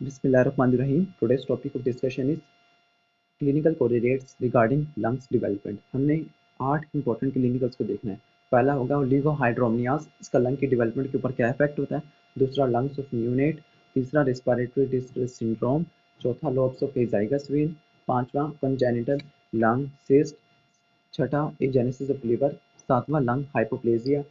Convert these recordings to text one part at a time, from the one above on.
Bismillahirrahmanirrahim. Today's topic of discussion is clinical correlates regarding lungs development. हमने 8 important clinicals को देखना है। पहला होगा ओलिगोहाइड्रोमियास, इसका लंग की डेवलपमेंट के ऊपर क्या इफेक्ट होता है। दूसरा लंग्स ऑफ न्यूनेट, तीसरा रेस्पिरेटरी डिस्ट्रेस सिंड्रोम, चौथा लोब्स ऑफ एजाइगस वेन, पांचवा कंजेनिटल लंग सिस्ट, छठा एजेनेसिस ऑफ लिवर, सातवां lung hypoplasia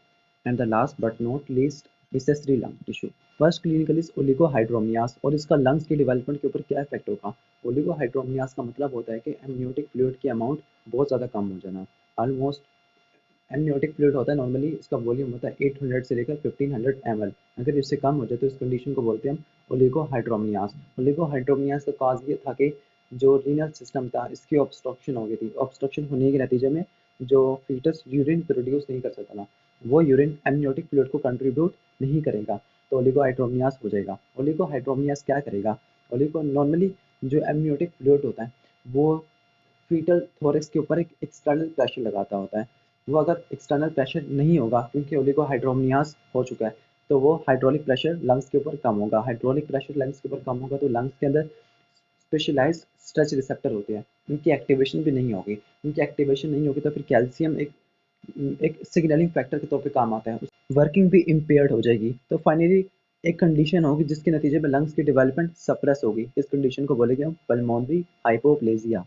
and the last but not least accessory lung tissue. First clinical is oligohydramnios और इसका lungs की development के ऊपर क्या इफेक्ट होगा। ओलिगोहाइड्रोमियास का मतलब होता है कि एमनियोटिक फ्लूइड की अमाउंट बहुत ज़्यादा कम हो जाना। ऑलमोस्ट एमनियोटिक फ्लूइड होता है नॉर्मली, इसका वॉल्यूम होता है 800 से लेकर 1500 ml। अगर इससे कम हो जाए तो इस कंडीशन को बोलते हैं हम ओलिगोहाइड्रोमियास। ओलिगोहाइड्रोमियास का काज ये था कि जो रीनल सिस्टम था इसकी ऑब्स्ट्रक्शन हो गई थी। ऑब्स्ट्रक्शन होने के नतीजे में जो फीटस यूरिन प्रोड्यूस नहीं कर सकता था, वो यूरिन एमनियोटिक फ्लूइड को कंट्रीब्यूट नहीं करेगा, तो ओलिगोहाइड्रोमियास हो जाएगा। ओलिगोहाइड्रोमियास क्या करेगा, ओलिगो नॉर्मली जो एमनियोटिक फ्लूइड होता है वो फीटल थोरैक्स के ऊपर एक एक्सटर्नल प्रेशर लगाता होता है। वो अगर एक्सटर्नल प्रेशर नहीं होगा क्योंकि ओलिगोहाइड्रोमियास हो चुका है, तो वो हाइड्रोलिक प्रेशर लंग्स के ऊपर कम होगा। हाइड्रोलिक प्रेशर लंग्स के ऊपर कम होगा तो लंग्स के अंदर स्पेशलाइज्ड स्ट्रेच रिसेप्टर होते हैं, उनकी एक्टिवेशन भी नहीं होगी। उनकी एक्टिवेशन नहीं होगी तो फिर कैल्शियम एक सिग्नलिंग फैक्टर के तौर पे काम आता है, वर्किंग भी इम्पेयर्ड हो जाएगी। तो फाइनली एक कंडीशन होगी जिसके नतीजे में लंग्स की डेवलपमेंट सप्रेस होगी। इस कंडीशन को बोलेंगे हम pulmonary hypoplasia.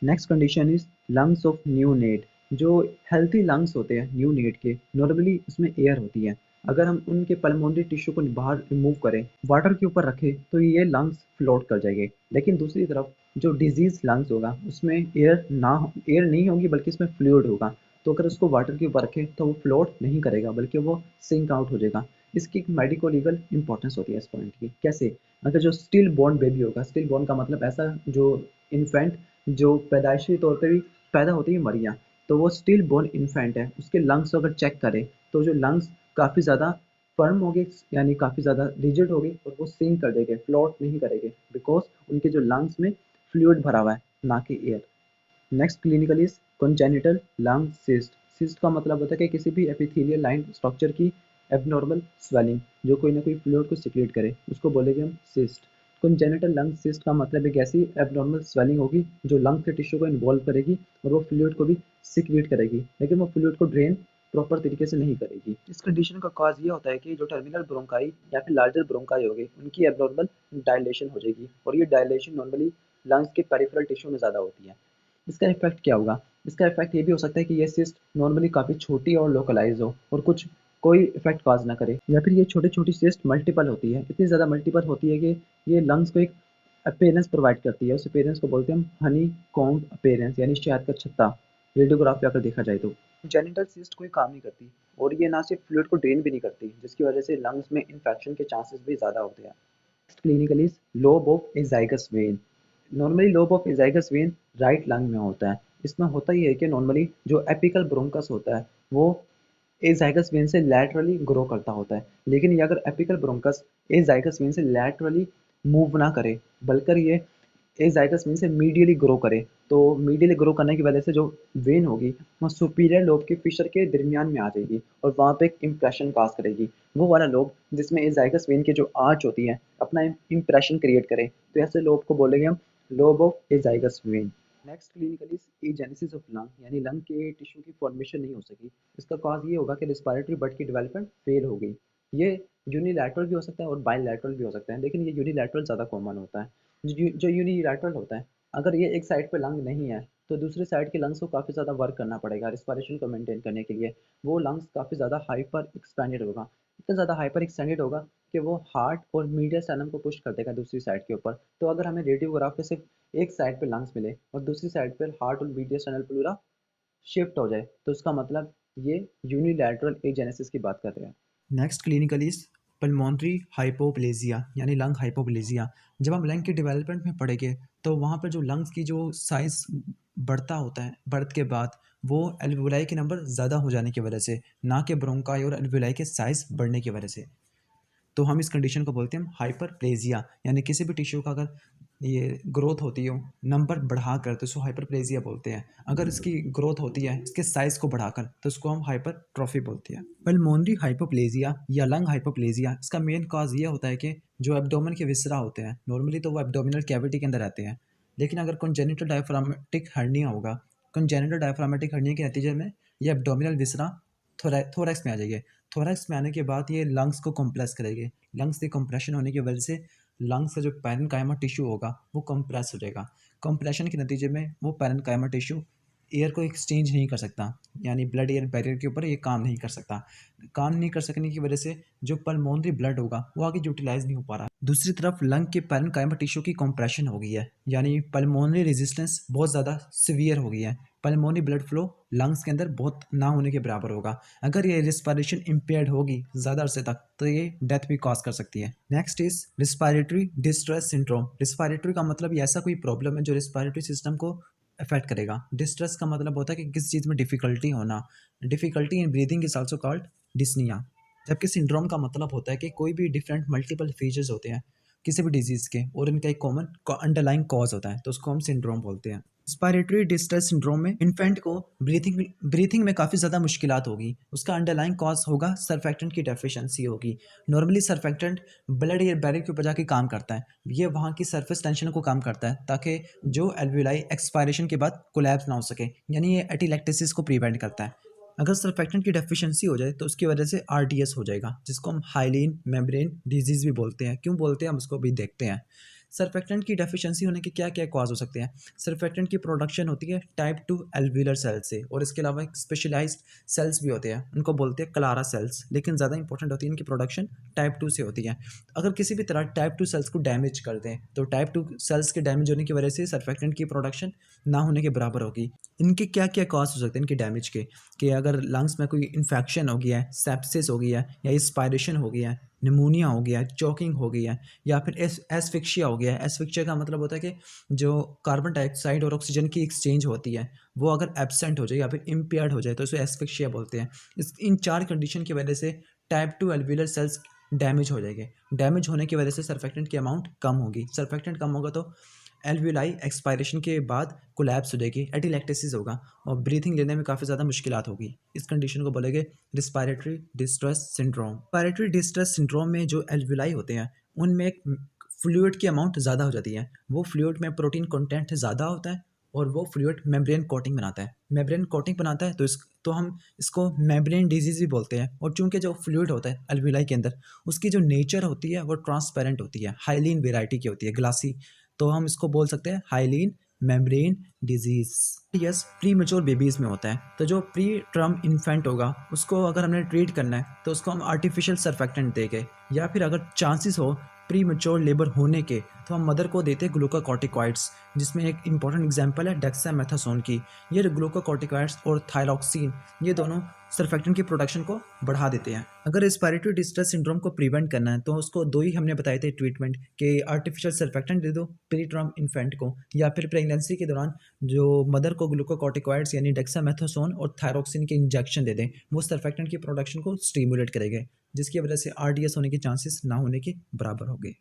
Next condition is lungs of new net. जो हेल्थी लंग्स होते हैं न्यू नेट के, नॉर्मली उसमें एयर होती है। अगर हम उनके पल्मोनरी टिश्यू को बाहर रिमूव करें, वाटर के ऊपर रखें, तो ये लंग्स फ्लोट कर जाएंगे। लेकिन दूसरी तरफ जो डिजीज लंग्स होगा उसमें एयर नहीं होगी बल्कि इसमें फ्लूइड होगा, तो अगर उसको वाटर के ऊपर रखें तो वो फ्लोट नहीं करेगा बल्कि वो सिंक आउट हो जाएगा। इसकी एक मेडिको लीगल इंपॉर्टेंस होती है इस पॉइंट की। कैसे, अगर जो स्टिल बॉर्न बेबी होगा, स्टिल बॉर्न का मतलब ऐसा जो इन्फेंट जो पैदाइशी तौर पे भी पैदा होते ही मर गया, तो वो स्टिल बॉर्न इन्फेंट है, उसके लंग्स अगर चेक करें तो जो लंग्स काफ़ी ज़्यादा फर्म हो गए, यानी काफ़ी ज़्यादा रिजिड हो गए और वो सिंक कर देंगे, फ्लोट नहीं करेंगे, बिकॉज उनके जो लंग्स में फ्लूइड भरा हुआ है, ना कि air. Next clinical is congenital lung cyst. Cyst का मतलब होता है कि किसी भी एपिथेलियल लाइन स्ट्रक्चर की एबनॉर्मल स्वेलिंग जो कोई ना कोई फ्लूइड को सिक्रेट करे, उसको बोलेंगे हम सिस्ट। कंजेनिटल लंग सिस्ट का मतलब एक ऐसी एबनॉर्मल स्वेलिंग होगी जो लंग के टिश्यू को इन्वॉल्व करेगी और वो फ्लूइड को भी सिक्रेट करेगी, लेकिन वो फ्लूइड को ड्रेन प्रॉपर तरीके से नहीं करेगी। इस कंडीशन का कॉज ये होता है कि जो टर्मिनल ब्रोंकाई या फिर लार्जर ब्रोंकाई होगी उनकी एबनॉर्मल डायलेशन हो जाएगी, और ये डायलेशन नॉर्मली लंग्स के पेरिफेरल टिश्यू में ज़्यादा होती है। इसका इफेक्ट क्या होगा, इसका इफेक्ट ये भी हो सकता है कि ये सिस्ट नॉर्मली काफ़ी छोटी और लोकलाइज हो और कुछ कोई इफेक्ट कॉज ना करे, या फिर ये छोटी छोटी सिस्ट मल्टीपल होती है, इतनी ज़्यादा मल्टीपल होती है कि ये लंग्स को एक अपेयरेंस प्रोवाइड करती है। उस अपेयरेंस को बोलते हैं हम हनी कॉम्ब अपेयरेंस, यानी शहद का छत्ता। रेडियोग्राफ पे अगर देखा जाए तो जेनिटल सिस्ट कोई काम नहीं करती, और ये ना सिर्फ फ्लूइड को ड्रेन भी नहीं करती, जिसकी वजह से लंग्स में इन्फेक्शन के चांसेस भी ज़्यादा होते हैं। Clinical is lobe of azygos when. Normally lobe of azygos when right lung में होता है। इसमें होता ही है कि नॉर्मली जो एपिकल ब्रोंकस होता है वो एजाइगस वेन से लैटरली ग्रो करता होता है, लेकिन ये अगर एपिकल ब्रोंकस एजाइगस वेन से लैटरली मूव ना करे बल्कि ये एजाइगस वेन से मीडियली ग्रो करे, तो मीडियली ग्रो करने की वजह से जो वेन होगी वो सुपीरियर लोब के फिशर के दरमियान में आ जाएगी और वहाँ पे एक इम्प्रेशन काज करेगी। वो वाला लोब जिसमें एजाइगस वेन की जो आर्च होती है अपना इम्प्रेशन क्रिएट करे, तो ऐसे लोब को बोलेंगे हम lobe of azygos when. Next clinical is agenesis of lung, यानी लंग के टिश्यू की फॉर्मेशन नहीं हो सकी। इसका कॉज ये होगा कि रिस्पायरेटरी बड की डेवलपमेंट फेल हो गई। ये यूनिलैटरल भी हो सकता है और बायलैटरल भी हो सकता है, लेकिन ये यूनिलैटरल ज़्यादा कॉमन होता है। जो यूनिलैटरल होता है, अगर ये एक साइड पे लंग नहीं है तो दूसरी साइड के लंग्स को काफ़ी ज़्यादा वर्क करना पड़ेगा रिस्पायरेशन को मेंटेन करने के लिए। वो लंग्स काफ़ी ज़्यादा हाइपर एक्सपेंडेड होगा, इतना ज़्यादा हाइपर एक्सटेंडेड होगा कि वो हार्ट और मीडियल स्टेनम को पुश कर देगा दूसरी साइड के ऊपर। तो अगर हमें रेडियोग्राफ पे सिर्फ एक साइड पे लंग्स मिले और दूसरी साइड पर हार्ट और मीडियल स्टेनल पूरा शिफ्ट हो जाए, तो उसका मतलब ये यूनिलैटरल एजेनेसिस की बात कर रहे हैं। Next clinical is pulmonary hypoplasia, यानी लंग हाइपोप्लेजिया। जब हम लंग के डेवलपमेंट में पढ़ेंगे तो वहाँ पर जो लंग्स की जो साइज बढ़ता होता है बर्थ के बाद, वो एल्वुलाई के नंबर ज़्यादा हो जाने की वजह से, ना कि ब्रोंकाई और एल्वुलाई के साइज बढ़ने की वजह से, तो हम इस कंडीशन को बोलते हैं हाइपरप्लेजिया। यानी किसी भी टिश्यू का अगर ये ग्रोथ होती हो नंबर बढ़ाकर तो उसको हाइपरप्लेजिया बोलते हैं। अगर इसकी ग्रोथ होती है इसके साइज को बढ़ाकर तो उसको हम हाइपरट्रॉफी बोलते हैं। पल्मोनरी हाइपोप्लेजिया या लंग हाइपोप्लेजिया, इसका मेन कॉज ये होता है कि जो एब्डोमेन के विसरा होते हैं नॉर्मली तो वो एब्डोमिनल कैविटी के अंदर रहते हैं, लेकिन अगर कंजेनिटल डायफ्रामेटिक हर्निया होगा, कंजेनिटल डायफ्रामेटिक हर्निया के नतीजे में ये एब्डोमिनल विसरा थोरैक्स में आ जाएगी। थोरैक्स में आने के बाद ये लंग्स को कंप्रेस करेगी। लंग्स के कंप्रेशन होने की वजह से लंग्स का जो पैरेन्काइमा टिश्यू होगा वो कंप्रेस हो जाएगा। कंप्रेशन के नतीजे में वो पैरेन्काइमा टिश्यू एयर को एक्सचेंज नहीं कर सकता, यानी ब्लड एयर बैरियर के ऊपर ये काम नहीं कर सकता। काम नहीं कर सकने की वजह से जो पल्मोनरी ब्लड होगा वो आगे यूटिलाइज नहीं हो पा रहा। दूसरी तरफ लंग के पैरेन्काइमा टिश्यू की कंप्रेशन हो गई है, यानी पल्मोनरी रेजिस्टेंस बहुत ज़्यादा सीवियर हो गई है। पल्मोनरी ब्लड फ्लो लंग्स के अंदर बहुत ना होने के बराबर होगा। अगर ये रिस्पायरेशन इम्पेयर्ड होगी ज़्यादा अरसे तक तो ये डेथ भी कॉज कर सकती है। Next is respiratory distress syndrome. Respiratory का मतलब ये ऐसा कोई प्रॉब्लम है जो रिस्पायरेटरी सिस्टम को अफेक्ट करेगा। डिस्ट्रेस का मतलब होता है कि किसी चीज़ में डिफिकल्टी होना। Difficulty in breathing is also called dyspnoea. जबकि सिंड्रोम का मतलब होता है कि कोई भी डिफरेंट मल्टीपल फीचर्स होते हैं किसी भी डिजीज़ के और इनका एक कॉमन अंडरलाइंग कॉज होता है तो उसको हम सिंड्रोम बोलते हैं। रिस्पायरेटरी डिस्ट्रेस सिंड्रोम में इन्फेंट को ब्रीथिंग में काफ़ी ज़्यादा मुश्किलात होगी। उसका अंडरलाइंग कॉज होगा सरफेक्टेंट की डेफिशिएंसी होगी। Normally surfactant blood air barrier के ऊपर जाके काम करता है, ये वहाँ की सरफेस टेंशन को कम करता है ताकि जो एल्विलाई एक्सपायरेशन के बाद कोलैप्स ना हो सके, यानी ये एटिलैक्टेसिस को प्रिवेंट करता है। अगर सरफेक्टेंट की डेफिशिएंसी हो जाए तो उसकी वजह से आरडीएस हो जाएगा, जिसको हम हाइलीन मेम्ब्रेन डिजीज़ भी बोलते हैं। क्यों बोलते हैं हम उसको भी देखते हैं। सरफेक्टेंट की डेफिशिएंसी होने के क्या क्या कॉज हो सकते हैं। सरफेक्टेंट की प्रोडक्शन होती है टाइप 2 एल्व्यूलर सेल से, और इसके अलावा एक स्पेशलाइज्ड सेल्स भी होते हैं, उनको बोलते हैं क्लारा सेल्स, लेकिन ज़्यादा इंपॉर्टेंट होती है इनकी प्रोडक्शन टाइप 2 से होती है। अगर किसी भी तरह टाइप 2 सेल्स को डैमेज कर दें तो टाइप 2 सेल्स के डैमेज होने की वजह से सरफेक्टेंट की प्रोडक्शन ना होने के बराबर होगी। इनके क्या क्या कॉज हो सकते हैं इनके डैमेज के, कि अगर लंग्स में कोई इन्फेक्शन हो गया है, सेप्सिस हो गया है, या एस्पायरेशन हो गया है, निमोनिया हो गया है, चोकिंग हो गई है, या फिर एस्फिक्सिया हो गया है। एस्फिक्सिया का मतलब होता है कि जो कार्बन डाइऑक्साइड और ऑक्सीजन की एक्सचेंज होती है वो अगर एब्सेंट हो जाए या फिर इम्पेयर्ड हो जाए तो उसे एस्फिक्सिया बोलते हैं। इन चार कंडीशन की वजह से टाइप 2 एल्व्यूलर सेल्स डैमेज हो जाएंगे। डैमेज होने की वजह से सरफेक्टेंट की अमाउंट कम होगी। सरफेक्टेंट कम होगा तो एल्विलाई एक्सपायरेशन के बाद कोलैप्स हो जाएगी, एटिलैक्टेसिस होगा और ब्रीथिंग लेने में काफ़ी ज़्यादा मुश्किलात होगी। इस कंडीशन को बोलेंगे respiratory distress syndrome. Respiratory distress syndrome में जो एल्विलाई होते हैं उनमें एक फ्लूइड की अमाउंट ज़्यादा हो जाती है। वो फ्लूइड में प्रोटीन कंटेंट ज़्यादा होता है और वो फ्लूइड मेम्ब्रेन कोटिंग बनाता है। मेम्ब्रेन कोटिंग बनाता है तो हम इसको मेम्ब्रेन डिजीज़ भी बोलते हैं। और चूंकि जो फ्लूइड होता है एल्विलाई के अंदर उसकी जो नेचर होती है वो ट्रांसपेरेंट होती है, हाइलीन वेराइटी की होती है, ग्लासी, तो हम इसको बोल सकते हैं hyaline membrane disease. Yes, pre mature babies में होता है। तो जो प्री टर्म इन्फेंट होगा उसको अगर हमने ट्रीट करना है तो उसको हम आर्टिफिशियल सर्फेक्टेंट देंगे, या फिर अगर चांसेस हो प्री मेच्योर लेबर होने के तो हम मदर को देते हैं ग्लूकोकॉर्टिकॉइड्स, जिसमें एक इंपॉर्टेंट एग्जांपल है डेक्सामेथासोन की। ये ग्लूकोकॉर्टिकॉइड्स और थायरॉक्सिन ये दोनों सर्फेक्टेंट की प्रोडक्शन को बढ़ा देते हैं। अगर रिस्पायरेटरी डिस्ट्रेस सिंड्रोम को प्रिवेंट करना है तो उसको दो ही हमने बताए थे ट्रीटमेंट, कि आर्टिफिशियल सर्फेक्टेंट दे दो प्री टर्म इन्फेंट को, या फिर प्रेगनेंसी के दौरान जो मदर को ग्लूकोकॉर्टिकॉइड्स यानी डेक्सामेथासोन और थायरॉक्सिन के इंजेक्शन दे दें, वो सर्फेक्टेंट की प्रोडक्शन को स्टिमुलेट करेंगे, जिसकी वजह से आरडीएस होने के चांसेस ना होने के बराबर होंगे।